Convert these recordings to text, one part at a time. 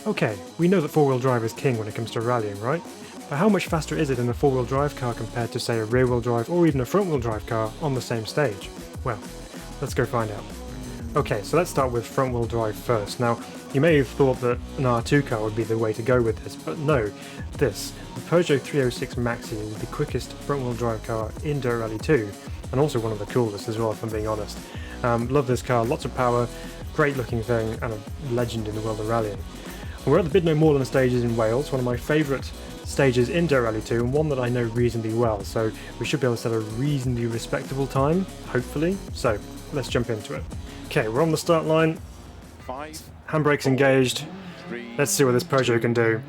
Okay, we know that four-wheel drive is king when it comes to rallying, right? But how much faster is it in a four-wheel drive car compared to, say, a rear-wheel drive or even a front-wheel drive car on the same stage? Well, let's go find out. Okay, so let's start with front-wheel drive first. Now, you may have thought that an R2 car would be the way to go with this, but no. The Peugeot 306 Maxi is the quickest front-wheel drive car in Dirt Rally 2, and also one of the coolest as well, if I'm being honest. Love this car, lots of power, great looking thing, and a legend in the world of rallying. We're at the Bid No More Than stages in Wales, one of my favourite stages in Dirt Rally 2, and one that I know reasonably well, so we should be able to set a reasonably respectable time, hopefully. So, let's jump into it. Okay, we're on the start line, handbrake's engaged, let's see what this Peugeot can do.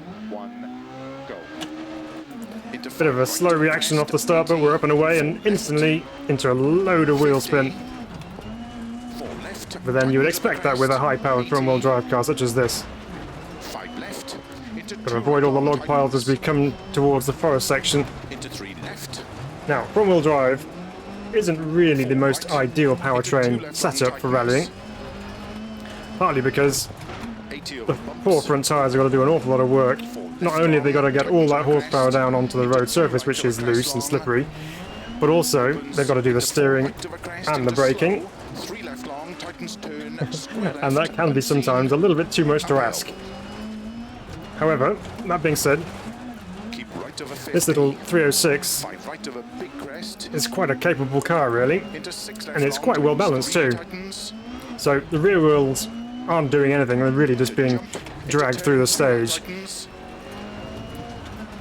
Bit of a slow reaction off the start, but we're up and away and instantly into a load of wheel spin. But then you would expect that with a high-powered front-wheel drive car such as this. Got to avoid all the log piles as we come towards the forest section. Now, front-wheel drive isn't really the most ideal powertrain setup for rallying, partly because the four front tyres have got to do an awful lot of work. Not only have they got to get all that horsepower down onto the road surface, which is loose and slippery, but also they've got to do the steering and the braking, and that can be sometimes a little bit too much to ask. However, that being said, this little 306 is quite a capable car really, and it's quite well balanced too. So the rear wheels aren't doing anything, they're really just being dragged through the stage.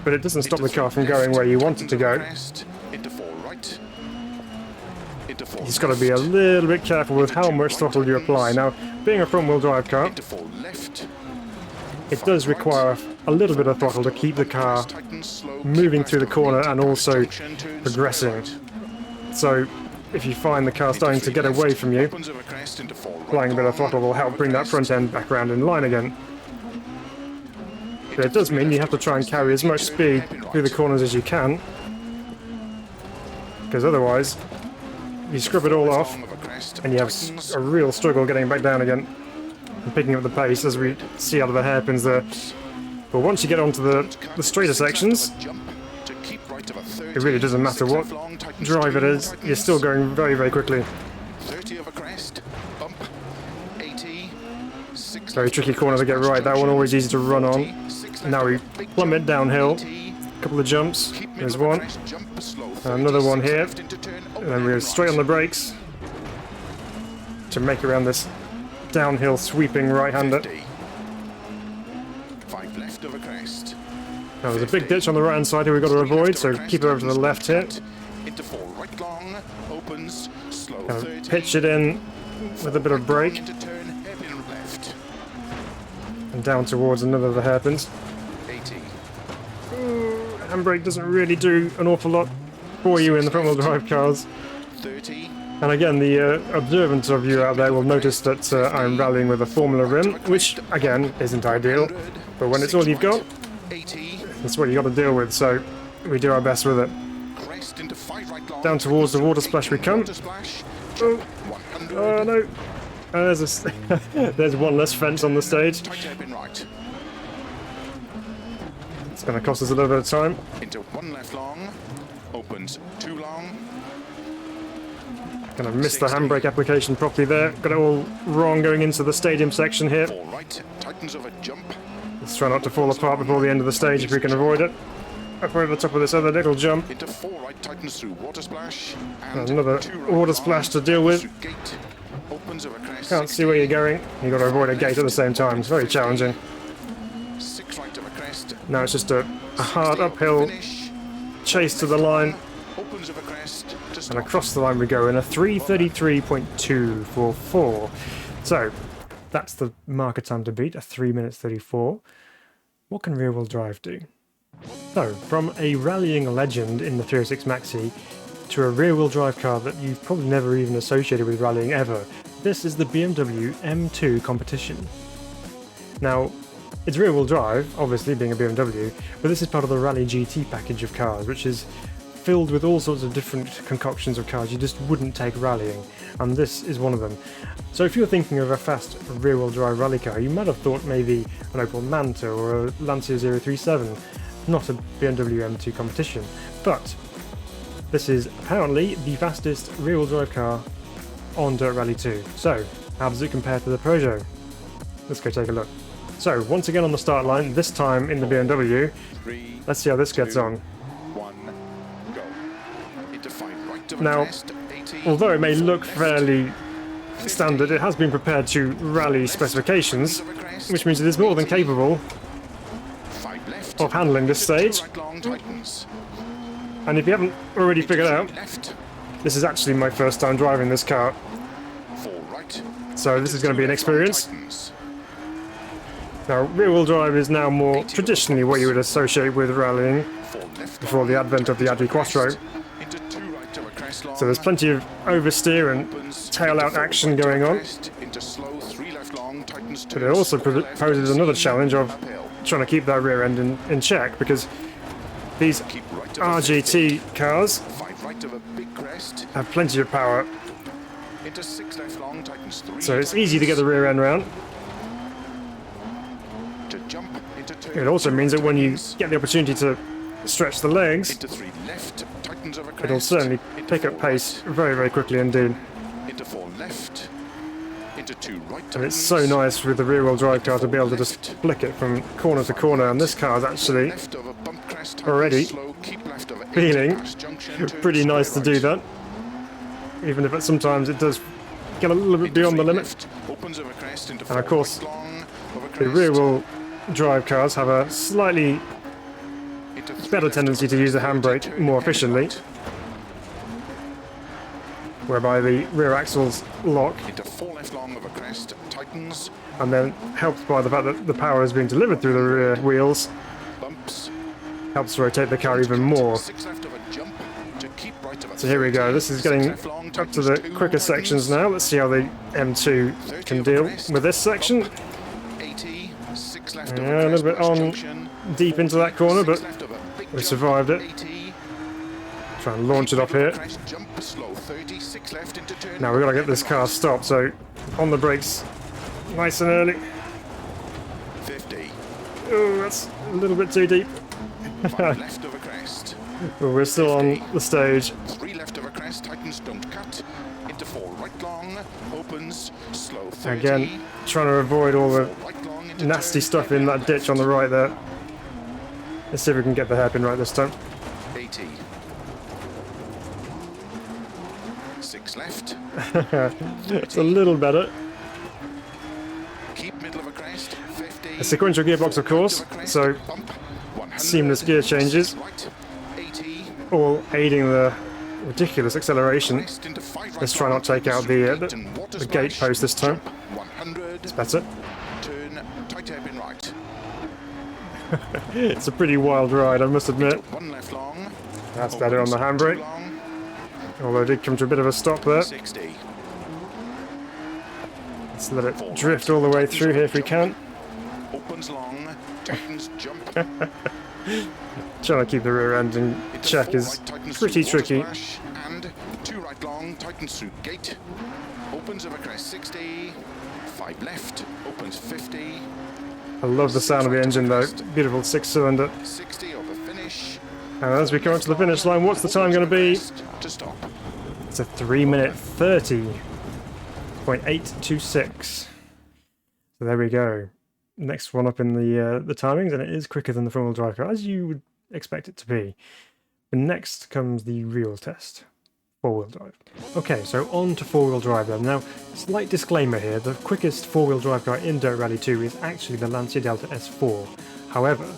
But it doesn't stop the car from going where you want it to go. You just got to be a little bit careful with how much throttle you apply. Now, being a front-wheel drive car, it does require a little bit of throttle to keep the car moving through the corner and also progressing. So, if you find the car starting to get away from you, applying a bit of throttle will help bring that front end back around in line again. But it does mean you have to try and carry as much speed through the corners as you can, because otherwise you scrub it all off and you have a real struggle getting back down again and picking up the pace, as we see out of the hairpins there. But once you get onto the straighter sections, it really doesn't matter what drive it is, you're still going very, very quickly. Very tricky corner to get right, that one always easy to run on. Now we plummet downhill, a couple of jumps, there's one, another one here, and then we're straight on the brakes to make around this downhill sweeping right-hander. Now there's a big ditch on the right-hand side here we've got to avoid, so keep it over to the left here. Kind of pitch it in with a bit of brake. And down towards another of the hairpins. Handbrake doesn't really do an awful lot for you in the front-wheel drive cars. And again, the observant of you out there will notice that I'm rallying with a Formula rim, which, again, isn't ideal. But when it's all you've got, that's what you've got to deal with, so we do our best with it. Down towards the water splash we come. Oh no! There's one less fence on the stage. It's going to cost us a little bit of time. Into one left long, opens two long. Kind of missed the handbrake application properly there. Got it all wrong going into the stadium section here. Let's try not to fall apart before the end of the stage if we can avoid it. Up over the top of this other little jump. Into four right, tightens through water splash. And another water splash to deal with. Can't see where you're going. You've got to avoid a gate at the same time. It's very challenging. Now it's just a hard uphill chase to the line. And across the line we go in a 3:33.244. So, that's the marker time to beat, a 3 minutes 34. What can rear-wheel drive do? So, from a rallying legend in the 306 Maxi to a rear-wheel drive car that you've probably never even associated with rallying ever, this is the BMW M2 Competition. Now, it's rear-wheel drive, obviously being a BMW, but this is part of the Rally GT package of cars, which is filled with all sorts of different concoctions of cars you just wouldn't take rallying, and this is one of them. So if you're thinking of a fast rear-wheel drive rally car, you might have thought maybe an Opel Manta or a Lancia 037, not a BMW M2 competition, but this is apparently the fastest rear-wheel drive car on Dirt Rally 2. So, how does it compare to the Peugeot? Let's go take a look. So, once again on the start line, this time in the BMW. Let's see how this gets on. Now, although it may look fairly standard, it has been prepared to rally specifications, which means it is more than capable of handling this stage. And if you haven't already figured out, this is actually my first time driving this car. So this is going to be an experience. Now, rear-wheel drive is now more traditionally what you would associate with rallying before the advent of the Adri Quattro. So there's plenty of oversteer and tail-out action going on. But it also poses another challenge of trying to keep that rear end in check, because these RGT cars have plenty of power. So it's easy to get the rear end round. It also means that when you get the opportunity to stretch the legs, it'll certainly pick up pace very, very quickly indeed. And it's so nice with the rear-wheel drive car to be able to just flick it from corner to corner, and this car is actually already feeling pretty nice to do that, even if sometimes it does get a little bit beyond the limit. And of course, the rear-wheel drive cars have a slightly better tendency to use the handbrake more efficiently, whereby the rear axles lock, and then helped by the fact that the power is being delivered through the rear wheels, helps rotate the car even more. So here we go, this is getting up to the quicker sections now. Let's see how the M2 can deal with this section. Yeah, a little bit on deep into that corner, but we survived it. Try and launch it up here. Now we've got to get this car stopped, so on the brakes nice and early. Oh, that's a little bit too deep. But we're still on the stage. Again, trying to avoid all the nasty stuff in that ditch on the right there. Let's see if we can get the hairpin right this time. 6 left. It's a little better. Keep middle of a crest. 50. A sequential gearbox, of course, so seamless gear changes, all aiding the ridiculous acceleration. Let's try not to take out the gate post this time. It's better. Turn tight hairpin right. It's a pretty wild ride, I must admit. 1 left long. That's better on the handbrake, although it did come to a bit of a stop there. 60. Let's let it drift all the way through here if we can. Opens long. Tightens jump. Trying to keep the rear end in check is pretty tricky. And 2 right long. Tightens through gate. Opens over crest 60. 5 left. Opens 50. I love the sound of the engine though. Beautiful 6-cylinder. 60 over finish. And as we come up to the finish line, what's the time going to be? To stop. It's a 3-minute 30.826. So there we go. Next one up in the timings, and it is quicker than the front-wheel drive car, as you would expect it to be. But next comes the real test. 4-wheel drive. Okay, so on to 4-wheel drive then. Now, slight disclaimer here, the quickest 4-wheel drive car in Dirt Rally 2 is actually the Lancia Delta S4. However,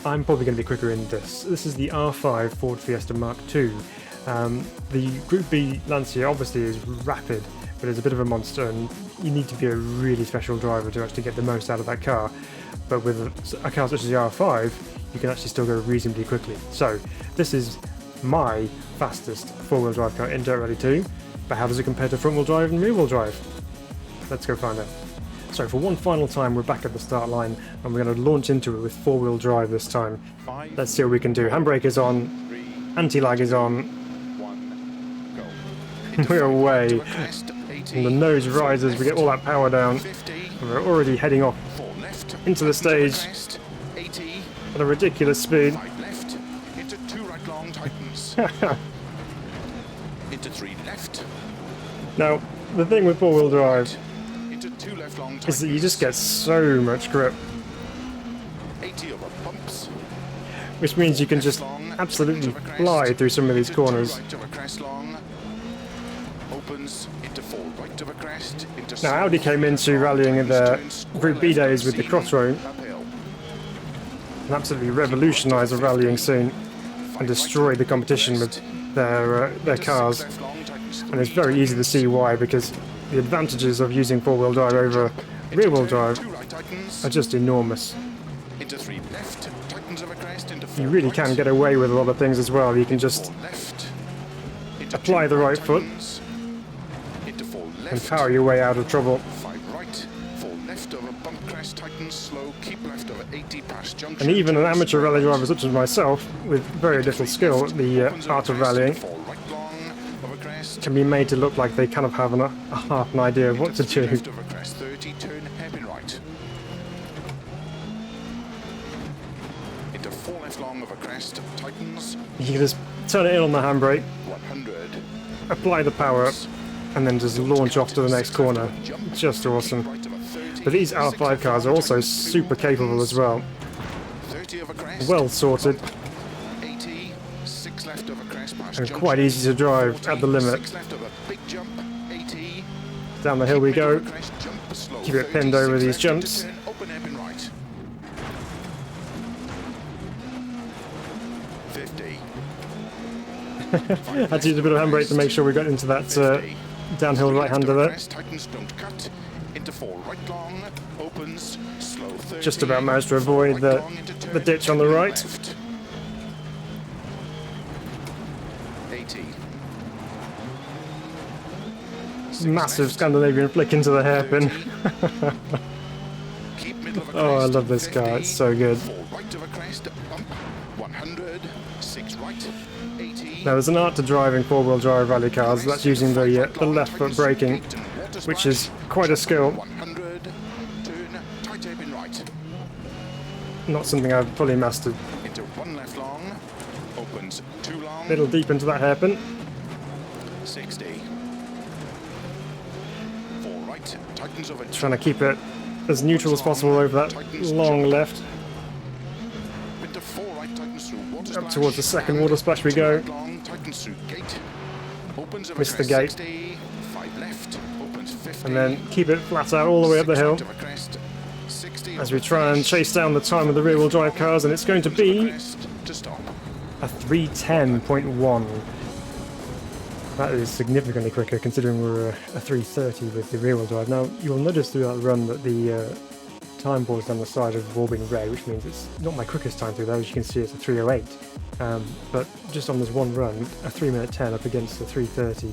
I'm probably going to be quicker in this. This is the R5 Ford Fiesta Mark II. The Group B Lancia obviously is rapid, but it's a bit of a monster, and you need to be a really special driver to actually get the most out of that car. But with a car such as the R5, you can actually still go reasonably quickly. So, this is my fastest 4-wheel drive car in Dirt Rally 2, but how does it compare to front-wheel drive and rear-wheel drive? Let's go find out. So for one final time, we're back at the start line, and we're going to launch into it with 4-wheel drive this time. Let's see what we can do. Handbrake is on, Anti-lag is on. 1, go. We're away. To a crest, 80, And the nose rises, we get all that power down. 50, And we're already heading off 4 left, into the stage crest, 80, at a ridiculous speed. 5 left, into 2 right long, tightens, into 3 left, Now, the thing with four-wheel drive into 2 left long, is that you just get so much grip, 80 over bumps, which means you can just absolutely fly through some of these corners. right of a crest long, opens into 4 right of a crest, into Now, Audi came into rallying in the Group B days with the crossroad uphill, and absolutely revolutionised the rallying scene and destroyed the competition with their cars. left long, tightens And it's very easy to see why, because the advantages of using four-wheel drive over rear-wheel drive 2 right tightens, are just enormous. into 3 left, tightens of a crest, into 4 You really right, can get away with a lot of things as well. You can into just 4 left, into apply 2 the right foot tightens, into 4 and left, power your way out of trouble. 5 right, 4 left over bump crest, tightens slow, keep left over 80 past junction. And even an turns amateur rally left, driver such as myself, with very little skill at the opens over art of crest, rallying, 4 right long over crest, can be made to look like they kind of have a half an idea of what to into 3 do. left over crest, 30, turn hairpin right. Into 4 left long over crest, tightens, You can just turn it in on the handbrake, 100. apply the power up, and then just launch off to the next corner. Just awesome. Right over 30, But these 6 R5 left cars are long, also tightens, super capable as well. 30 over crest, Well sorted 80, 6 left over crest past and junction, quite easy to drive at the 40, limit. 6 left over big jump, 80, Down the hill we mid over go. crest, jump slow, Keep it 30, pinned over 6 these left jumps. into turn, open hairpin right. 50, Had to use a bit of handbrake to make sure we got into that 50, downhill 3 left right-hander over there. crest, tightens, don't cut, into 4 right long, opens, slow 30, Just about managed to 4 avoid right long into the turn, ditch on the hairpin right. left. 80. Massive Scandinavian flick into the hairpin. Keep middle of a Oh, I crest, love this car, 50, it's so good. 4 right of a crest, bump, 100, 6 right, 80. Now there's an art to driving four-wheel drive rally cars, that's using the left foot braking, which is quite a skill. 100, turn, tight hairpin right, Not something I've fully mastered. into 1 left long, opens 2 long, A little deep into that hairpin. 60. 4 right, tightens over Trying to keep it as neutral as possible over that long left. into 4 right, tightens through water Up splash, towards the second and water splash we 2 go. right long, tightens through gate, opens over Missed the crest, gate. 60, 5 left, opens 50. And then keep it flat out all the way up the 6 hill right of a crest, 60 as we over try and finish, chase down the time of the rear-wheel drive cars, and it's going to opens over be crest, to stop. a 310.1. That is significantly quicker considering we're a 330 with the rear-wheel drive. Now you'll notice through that run that the time boards down the side have all been red, which means it's not my quickest time through there. As you can see, it's a 308. But just on this one run, a 3:10 up against the 330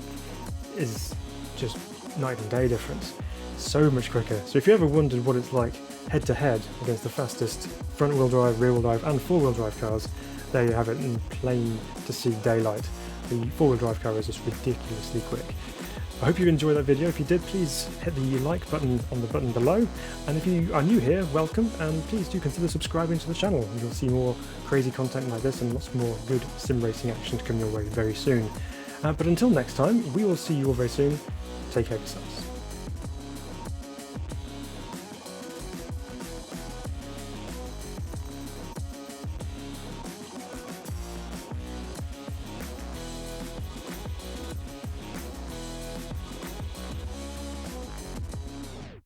is just night and day difference. So much quicker. So if you ever wondered what it's like head to head against the fastest front-wheel drive, rear-wheel drive and four-wheel drive cars, there you have it in plain to see daylight. The four-wheel drive car is just ridiculously quick. I hope you enjoyed that video. If you did, please hit the like button on the button below. And if you are new here, welcome, and please do consider subscribing to the channel. You'll see more crazy content like this and lots more good sim racing action to come your way very soon. But until next time, we will see you all very soon. Take care of yourselves.